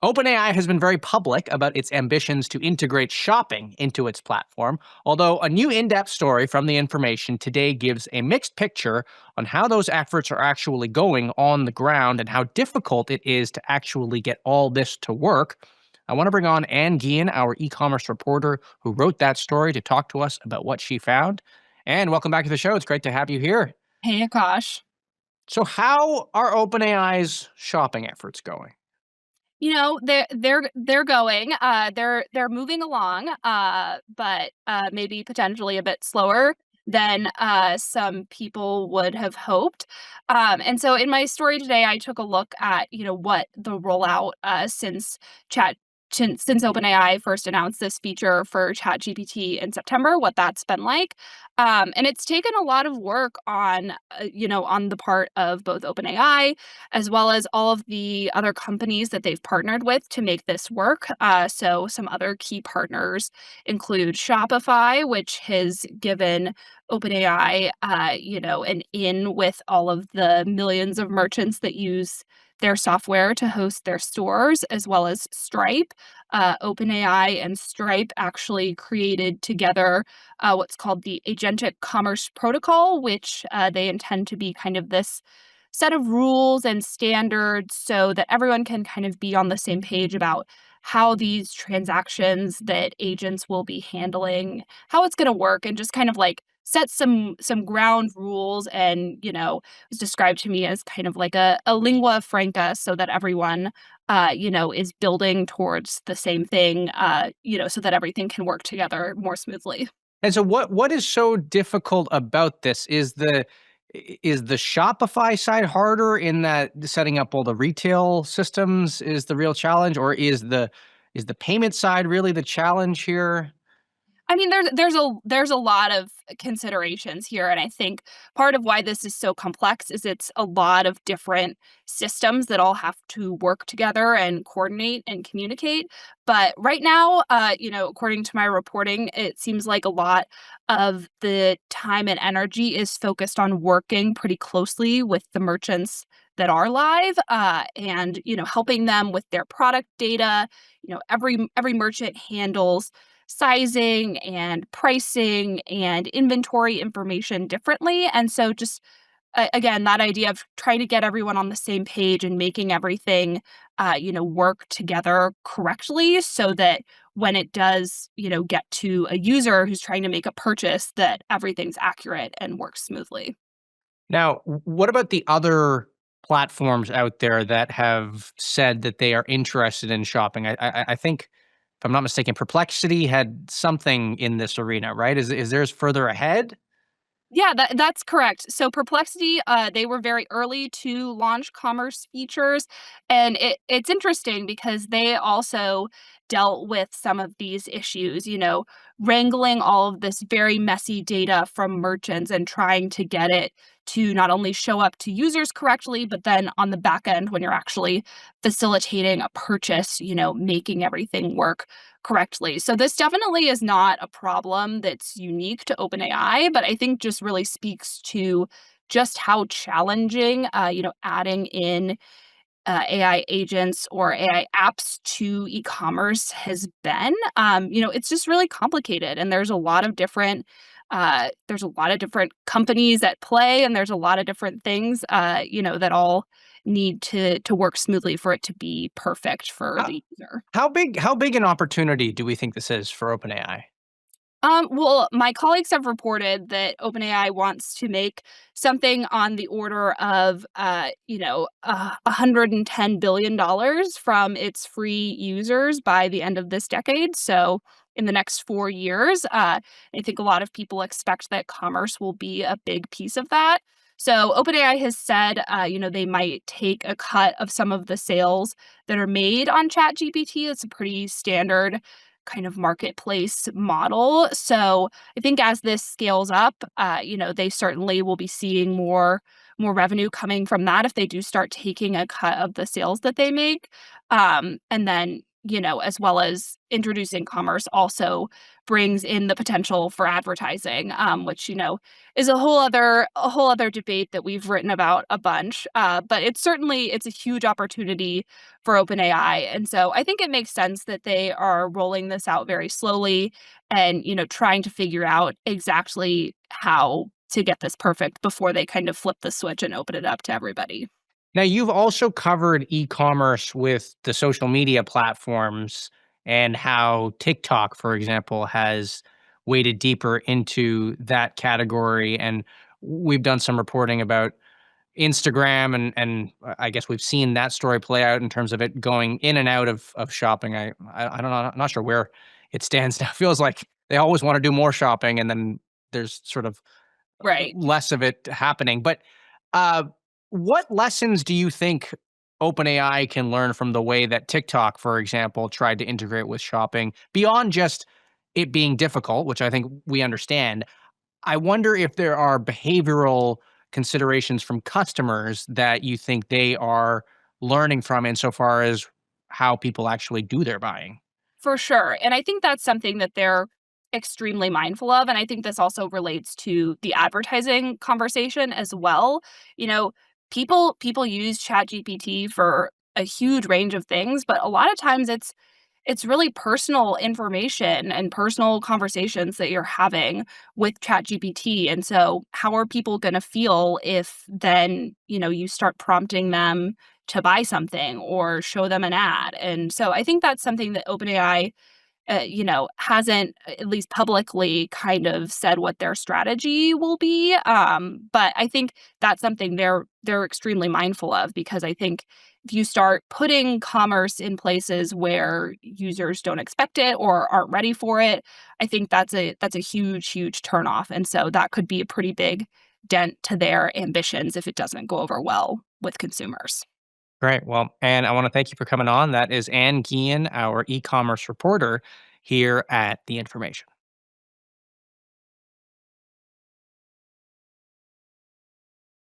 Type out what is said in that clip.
OpenAI has been very public about its ambitions to integrate shopping into its platform, although a new in depth story from The Information today gives a mixed picture on how those efforts are actually going on the ground and how difficult it is to actually get all this to work. I want to bring on Ann Gehan, our e commerce reporter who wrote that story, to talk to us about what she found. And welcome back to the show. It's great to have you here. Hey, Akash. So, how are OpenAI's shopping efforts going? They're going. They're moving along, but maybe potentially a bit slower than some people would have hoped. And so, in my story today, I took a look at what the rollout Chat since OpenAI first announced this feature for ChatGPT in September, what that's been like. And it's taken a lot of work on the part of both OpenAI as well as all of the other companies that they've partnered with to make this work. So some other key partners include Shopify, which has given OpenAI, an in with all of the millions of merchants that use their software to host their stores, as well as Stripe. OpenAI and Stripe actually created together what's called the Agentic Commerce Protocol, which they intend to be kind of this set of rules and standards so that everyone can kind of be on the same page about how these transactions that agents will be handling, how it's going to work, and just kind of like set some ground rules. And it was described to me as kind of like a lingua franca, so that everyone is building towards the same thing, so that everything can work together more smoothly. And so what is so difficult about this? Is the Shopify side harder in that setting up all the retail systems is the real challenge, or is the payment side really the challenge here? I mean, there's a lot of considerations here, and I think part of why this is so complex is it's a lot of different systems that all have to work together and coordinate and communicate. But right now, according to my reporting, it seems like a lot of the time and energy is focused on working pretty closely with the merchants that are live, and helping them with their product data. Every merchant handles sizing and pricing and inventory information differently. And so just again, that idea of trying to get everyone on the same page and making everything work together correctly so that when it does, get to a user who's trying to make a purchase, that everything's accurate and works smoothly. Now, what about the other platforms out there that have said that they are interested in shopping? I think, if I'm not mistaken, Perplexity had something in this arena, right? Is theirs further ahead? Yeah, that's correct. So Perplexity, they were very early to launch commerce features, and it's interesting because they also dealt with some of these issues, wrangling all of this very messy data from merchants and trying to get it to not only show up to users correctly, but then on the back end when you're actually facilitating a purchase, making everything work correctly. So this definitely is not a problem that's unique to OpenAI, but I think just really speaks to just how challenging, adding in AI agents or AI apps to e-commerce has been. It's just really complicated, and there's a lot of different companies at play, and there's a lot of different things, that all need to work smoothly for it to be perfect for How, the user. how big an opportunity do we think this is for OpenAI? Well, my colleagues have reported that OpenAI wants to make something on the order of, $110 billion from its free users by the end of this decade. So in the next 4 years, I think a lot of people expect that commerce will be a big piece of that. So OpenAI has said, they might take a cut of some of the sales that are made on ChatGPT. It's a pretty standard kind of marketplace model. So I think as this scales up, they certainly will be seeing more revenue coming from that if they do start taking a cut of the sales that they make. And then as well as introducing commerce also brings in the potential for advertising, which, is a whole other debate that we've written about a bunch. But it's a huge opportunity for OpenAI. And so I think it makes sense that they are rolling this out very slowly and, trying to figure out exactly how to get this perfect before they kind of flip the switch and open it up to everybody. Now, you've also covered e-commerce with the social media platforms and how TikTok, for example, has waded deeper into that category. And we've done some reporting about Instagram, and I guess we've seen that story play out in terms of it going in and out of shopping. I don't know, I'm not sure where it stands now. It feels like they always want to do more shopping, and then there's sort of Right. less of it happening. But uh, what lessons do you think OpenAI can learn from the way that TikTok, for example, tried to integrate with shopping beyond just it being difficult, which I think we understand? I wonder if there are behavioral considerations from customers that you think they are learning from insofar as how people actually do their buying. For sure, and I think that's something that they're extremely mindful of, and I think this also relates to the advertising conversation as well. You know, people use ChatGPT for a huge range of things, but a lot of times it's really personal information and personal conversations that you're having with ChatGPT. And so, how are people going to feel if then, you start prompting them to buy something or show them an ad? And so, I think that's something that OpenAI hasn't at least publicly kind of said what their strategy will be. But I think that's something they're extremely mindful of because I think if you start putting commerce in places where users don't expect it or aren't ready for it, I think that's a huge turnoff. And so that could be a pretty big dent to their ambitions if it doesn't go over well with consumers. Great. Well, and I want to thank you for coming on. That is Ann Gehan, our e-commerce reporter here at The Information.